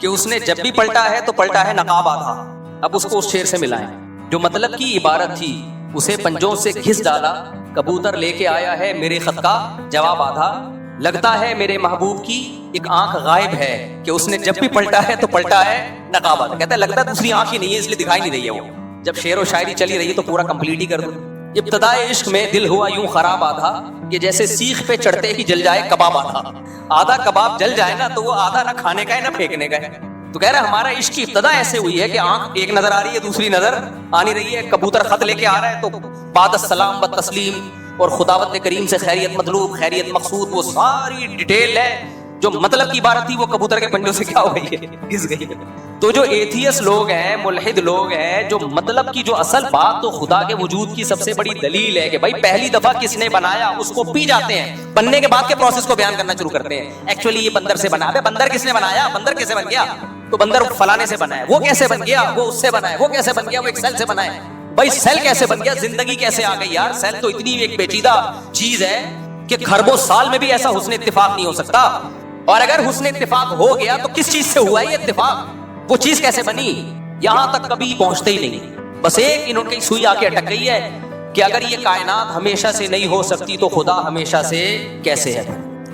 کہ اس نے جب بھی پلٹا ہے تو پلٹا ہے نقاب آدھا. اب اس کو اس شعر سے ملائیں جو مطلب کی عبارت تھی. اسے پنجوں سے گھس ڈالا, کبوتر لے کے آیا ہے میرے خط کا جواب آدھا. لگتا ہے میرے محبوب کی ایک آنکھ غائب ہے کہ اس نے جب بھی پلٹا ہے تو پلٹا ہے نقاب آدھا. کہتا ہے لگتا ہے دوسری آنکھ ہی نہیں ہے اس لیے دکھائی نہیں رہی ہے وہ. جب شعر و شاعری چلی رہی ہے تو پورا کمپلیٹ ہی کر دوں. ابتدائے عشق میں دل ہوا یوں خراب آدھا کہ جیسے سیخ پہ چڑھتے ہی جل جائے کباب آدھا. آدھا کباب جل جائے نا تو وہ آدھا نہ کھانے کا ہے نہ پھینکنے کا ہے. تو کہہ رہا ہے ہمارا عشق کی ابتدا ایسے ہوئی ہے کہ آنکھ ایک نظر آ رہی ہے دوسری نظر آ نہیں رہی ہے. کبوتر خط لے کے آ رہا ہے تو بعد السلام بد تسلیم اور خداوند کریم سے خیریت مطلوب خیریت مقصود وہ ساری ڈیٹیل ہے. جو مطلب کی عبارت تھی وہ کبوتر کے پنجوں سے کیا ہو گئی ہے, گھس گئی ہے. تو جو ایتھیس لوگ ہیں, ملحد لوگ ہیں, جو مطلب کی جو اصل بات تو خدا کے وجود کی سب سے بڑی دلیل ہے کہ بھائی پہلی دفعہ کس نے بنایا اس کو پی جاتے ہیں, بننے کے بعد کے پروسیس کو بیان کرنا شروع کرتے ہیں. ایکچولی یہ بندر سے بنا ہے. بندر کس نے بنایا, بندر کیسے بن گیا, تو بندر فلانے سے بنا ہے. وہ کیسے بن گیا, وہ اس سے بنا ہے. وہ کیسے بن گیا, وہ ایک سیل سے بنا ہے. بھائی سیل کیسے بن گیا, زندگی کیسے آ گئی یار. سیل تو اتنی ایک پیچیدہ چیز ہے کہ خربوں سال میں بھی ایسا حسن اتفاق نہیں ہو سکتا. اور اگر حسن اتفاق ہو گیا تو کس چیز سے ہوا یہ اتفاق, وہ چیز کیسے بنی, یہاں تک کبھی پہنچتے ہی نہیں. بس ایک انہوں کی سوئی آ کے اٹک گئی ہے کہ اگر یہ کائنات ہمیشہ سے نہیں ہو سکتی تو خدا ہمیشہ سے کیسے ہے.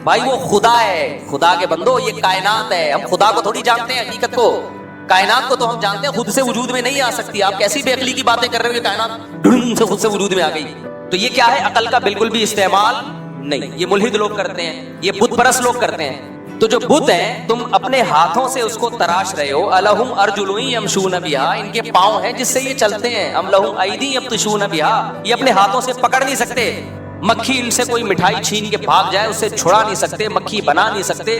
بھائی وہ خدا ہے, خدا کے بندو یہ کائنات ہے. ہم خدا کو تھوڑی جانتے ہیں حقیقت کو, کائنات کو تو ہم جانتے ہیں, خود سے وجود میں نہیں آ سکتی. آپ کیسی بے عقلی کی باتیں کر رہے ہو کہ کائنات ڈھن سے خود سے وجود میں آ گئی. تو یہ کیا ہے, عقل کا بالکل بھی استعمال نہیں. یہ ملحد لوگ کرتے ہیں, یہ بت پرست لوگ کرتے ہیں. تو جو بت ہیں تم اپنے ہاتھوں سے اس کو تراش رہے ہو. الہم ارجل یمشون بہا, ان کے پاؤں ہیں جس سے یہ چلتے ہیں. ام لہم ایدی یبطشون بہا, یہ اپنے ہاتھوں سے پکڑ نہیں سکتے. مکھی ان سے کوئی مٹھائی چھین کے بھاگ جائے اسے چھڑا نہیں سکتے, مکھی بنا نہیں سکتے.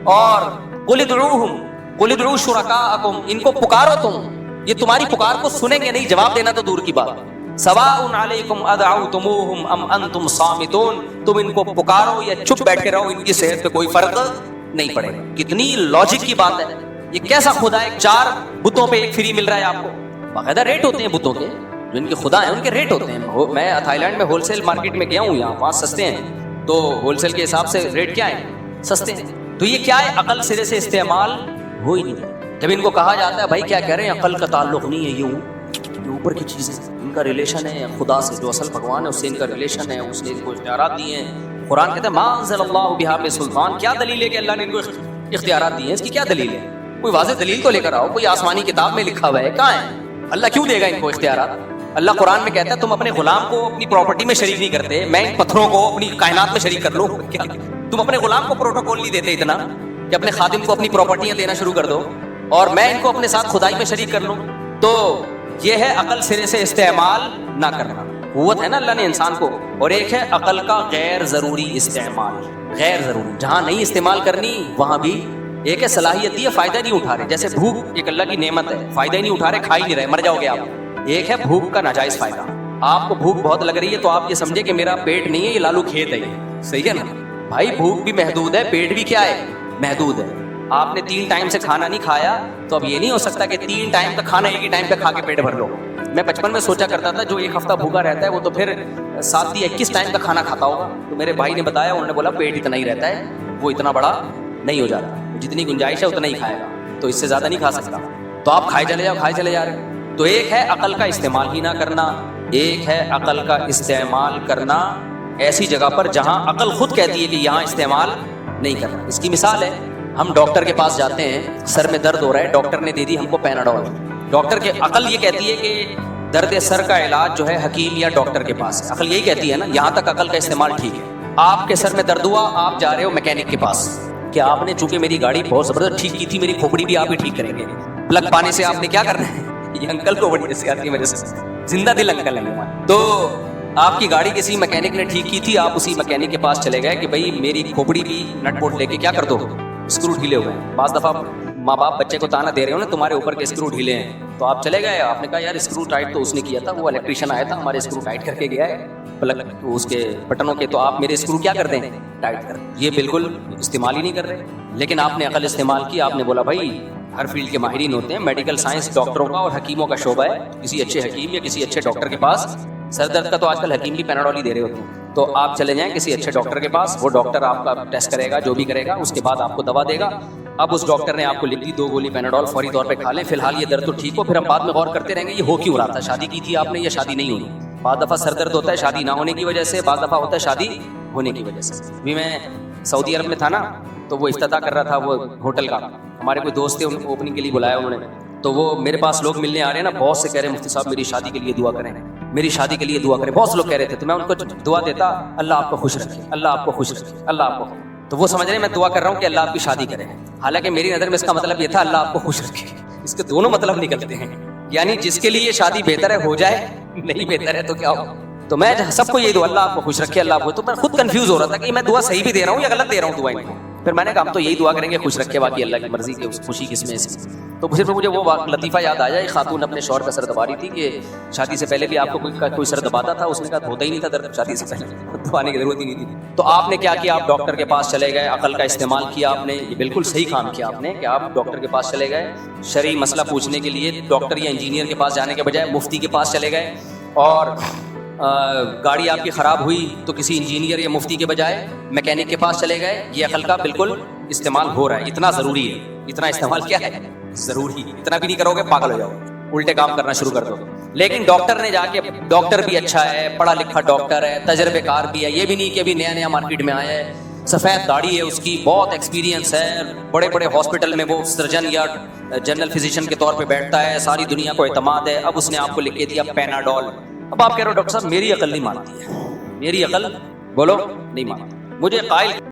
اور قل ادعوا شرکاءکم, ان کو پکارو تم, یہ تمہاری پکار کو سنیں گے نہیں, جواب دینا تو دور کی بات. سواء علیکم ادعوتموہم ام انتم صامتون, تم ان کو پکارو یا چپ بیٹھے رہو, ان کی صحت پہ کوئی فرق نہیں پڑے گا. کتنی لاجک کی بات ہے. یہ کیسا خدا ہے, 4 بتوں پہ ایک فری مل رہا ہے آپ کو. باقاعدہ ریٹ ہوتے ہیں بتوں کے, جو ان کے خدا ہیں ان کے ریٹ ہوتے ہیں. میں تھائی لینڈ میں ہول سیل مارکیٹ میں گیا ہوں, یہاں وہاں سستے ہیں, تو ہول سیل کے حساب سے ریٹ کیا ہے, سستے ہیں. تو یہ کیا ہے, عقل سرے سے استعمال ہو ہی نہیں. جب ان کو کہا جاتا ہے بھائی کیا کہہ رہے ہیں, عقل کا تعلق نہیں ہے, یہ اوپر کی چیز ہے, ان کا ریلیشن ہے خدا سے, جو اصل بھگوان ہے اس سے ان کا ریلیشن ہے, اس نے ان کو اختیارات دیے ہیں. قرآن کہتا ہے ما انزل اللہ بہا من سلطان, کیا دلیل ہے کہ اللہ نے ان کو اختیارات دیے ہیں, اس کی کیا دلیل ہے. کوئی واضح دلیل تو لے کر آؤ, کوئی آسمانی کتاب میں لکھا ہوا ہے, کہاں ہے. اللہ کیوں دے گا ان کو اختیارات. اللہ قرآن میں کہتا ہے تم اپنے غلام کو اپنی پراپرٹی میں شریک نہیں کرتے, میں ان پتھروں کو اپنی کائنات میں شریک کر لوں. تم اپنے غلام کو پروٹوکول نہیں دیتے اتنا کہ اپنے خادم کو اپنی پراپرٹیاں دینا شروع کر دو, اور میں ان کو اپنے ساتھ خدائی میں شریک کر لوں. تو یہ ہے عقل سرے سے استعمال نہ کرنا. قوت ہے نا اللہ نے انسان کو. اور ایک ہے عقل کا غیر ضروری استعمال, غیر ضروری, جہاں نہیں استعمال کرنی وہاں بھی. ایک ہے صلاحیت دی ہے, فائدہ نہیں اٹھا رہے, جیسے بھوک ایک اللہ کی نعمت ہے, فائدہ ہی نہیں اٹھا رہے, کھا ہی نہیں رہے, مر جاؤ گے آپ. ایک ہے بھوک کا ناجائز فائدہ. آپ کو بھوک بہت لگ رہی ہے تو آپ یہ سمجھے کہ میرا پیٹ نہیں ہے, یہ لالو کھیت ہے, صحیح ہے نا بھائی. بھوک بھی محدود ہے, پیٹ بھی کیا ہے, محدود ہے. آپ نے 3 ٹائم سے کھانا نہیں کھایا تو اب یہ نہیں ہو سکتا کہ 3 ٹائم کا کھانا ایک ہی ٹائم پہ کھا کے پیٹ بھر لو. میں بچپن میں سوچا کرتا تھا جو 1 ہفتہ بھوکا رہتا ہے وہ تو پھر 7 یا 21 ٹائم کا کھانا کھاتا ہوگا. تو میرے بھائی نے بتایا, انہوں نے بولا پیٹ اتنا ہی رہتا ہے, وہ اتنا بڑا نہیں ہو جاتا, جتنی گنجائش ہے اتنا ہی کھائے گا, تو اس سے زیادہ نہیں کھا سکتا. تو آپ کھائے چلے جا رہے. تو ایک ہے عقل کا استعمال ہی نہ کرنا, ایک ہے عقل کا استعمال کرنا ایسی جگہ پر جہاں عقل خود کہتی ہے کہ یہاں استعمال نہیں کرنا. اس کی مثال ہے, ہم ڈاکٹر کے پاس جاتے ہیں, سر میں درد ہو رہا ہے, ڈاکٹر نے دے دی ہم کو پیناڈول. ڈاکٹر کے عقل یہ کہتی ہے کہ درد سر کا علاج جو ہے حکیم یا ڈاکٹر کے پاس ہے. عقل یہی کہتی ہے نا, یہاں تک عقل کا استعمال ٹھیک ہے. آپ کے سر میں درد ہوا, آپ جا رہے ہو میکینک کے پاس کہ آپ نے چونکہ میری گاڑی بہت زبردست ٹھیک کی تھی, میری کھوپڑی بھی آپ ہی ٹھیک کریں گے. پلگ پانے سے آپ نے کیا کرنا ہے, یہ انکل کو بڑی ہنسی آتی ہے میرے سے, زندہ دل انکل ہے. تو آپ کی گاڑی کسی میکینک نے ٹھیک کی تھی, آپ اسی میکینک کے پاس چلے گئے کہ بھائی میری کھوپڑی بھی نٹ بولٹ لے کے کیا کر دو, اسکرو ڈھیلے ہوئے ہیں. بعض دفعہ ماں باپ بچے کو تانا دے رہے ہو نا, تمہارے اوپر کے اسکرو ڈھیلے ہیں, تو آپ چلے گئے, آپ نے کہا یار اسکرو ٹائٹ تو اس نے کیا تھا, وہ الیکٹریشین آیا تھا ہمارے اسکرو ٹائٹ کر کے گیا ہے پلگ اس کے بٹنوں کے, تو آپ میرے اسکرو کیا کر دیں, ٹائٹ کر. یہ بالکل استعمال ہی نہیں کر رہے. لیکن آپ نے عقل استعمال کی, آپ نے بولا بھائی ہر فیلڈ کے ماہرین ہوتے ہیں, میڈیکل سائنس ڈاکٹروں کا اور حکیموں کا شعبہ ہے, کسی اچھے حکیم یا کسی اچھے ڈاکٹر کے پاس. سر درد کا تو آج کل حکیم بھی پیناڈول ہی دے رہے ہوتے ہیں, تو آپ چلے جائیں کسی اچھے ڈاکٹر کے پاس, وہ ڈاکٹر آپ کا ٹیسٹ کرے گا, جو بھی کرے گا, اس کے بعد آپ کو دوا دے گا. اب اس ڈاکٹر نے آپ کو لکھ دی 2 گولی پیناڈول، فوری طور پہ کھا لیں، فی الحال یہ درد تو ٹھیک ہو، پھر ہم بعد میں غور کرتے رہیں گے یہ ہو کیوں رہا تھا، شادی کی تھی آپ نے یا شادی نہیں ہوئی. بعض دفعہ سر درد ہوتا ہے شادی نہ ہونے کی وجہ سے، بعض دفعہ ہوتا ہے شادی ہونے کی وجہ سے. ابھی میں سعودی عرب میں تھا نا، تو وہ افتتاح کر رہا تھا وہ ہوٹل کا، ہمارے کوئی دوست تھے، ان کو اوپننگ کے لیے بلایا انہوں نے، تو وہ میرے پاس لوگ ملنے آ رہے ہیں نا، بہت سے کہہ رہے ہیں مفتی صاحب میری شادی کے لیے دعا کریں، میری شادی کے لیے دعا کریں، بہت سے لوگ کہہ رہے تھے. تو میں ان کو دعا دیتا، اللہ آپ کو خوش رکھے، اللہ آپ کو خوش رکھے، اللہ آپ کو. تو وہ سمجھ رہے ہیں میں دعا کر رہا ہوں کہ اللہ آپ کی شادی کرے، حالانکہ میری نظر میں اس کا مطلب یہ تھا اللہ آپ کو خوش رکھے. اس کے دونوں مطلب نکلتے ہیں، یعنی جس کے لیے شادی بہتر ہے ہو جائے، نہیں بہتر ہے تو کیا ہو. تو میں سب کو یہ دعا اللہ آپ کو خوش رکھے، اللہ آپ کو. تو میں خود کنفیوز ہو رہا تھا کہ میں دعا صحیح بھی دے رہا ہوں یا غلط دے رہا ہوں دعا ان کو. پھر میں نے کہا ہم تو یہی دعا کریں گے خوش رکھے، باقی اللہ کی مرضی کہ خوشی کس میں ہے. تو صرف مجھے وہ لطیفہ یاد آیا، ایک خاتون اپنے شوہر کا سر دبا رہی تھی کہ شادی سے پہلے بھی آپ کو کوئی سر دباتا تھا، اس نے کہا ہوتا ہی نہیں تھا درد شادی سے پہلے، دبانے کی ضرورت ہی نہیں تھی. تو آپ نے کیا کیا، آپ ڈاکٹر کے پاس چلے گئے، عقل کا استعمال کیا آپ نے. یہ بالکل صحیح کام کیا آپ نے کہ آپ ڈاکٹر کے پاس چلے گئے، شرعی مسئلہ پوچھنے کے لیے ڈاکٹر یا انجینئر کے پاس جانے کے بجائے مفتی کے پاس چلے گئے. اور گاڑی آپ کی خراب ہوئی تو کسی انجینئر یا مفتی کے بجائے میکینک کے پاس چلے گئے. یہ عقل کا بالکل استعمال ہو رہا ہے، اتنا ضروری ہے. اتنا استعمال کیا ہے، ضروری. اتنا بھی نہیں کرو گے پاگل ہو جاؤ، الٹے کام کرنا شروع کر دو. لیکن ڈاکٹر نے جا کے، ڈاکٹر بھی اچھا ہے، پڑھا لکھا ڈاکٹر ہے، تجربے کار بھی ہے، یہ بھی نہیں کہ ابھی نیا نیا مارکیٹ میں آیا ہے، سفید داڑھی ہے اس کی، بہت ایکسپیرینس ہے، بڑے بڑے ہاسپٹل میں وہ سرجن یا جنرل فزیشین کے طور پہ بیٹھتا ہے، ساری دنیا کو اعتماد ہے. اب اس نے آپ کو لکھ کے دیا پیناڈول. اب آپ کہہ رہے ہو ڈاکٹر صاحب میری عقل نہیں مانتی ہے، میری عقل بولو نہیں مانتی. مجھے قائل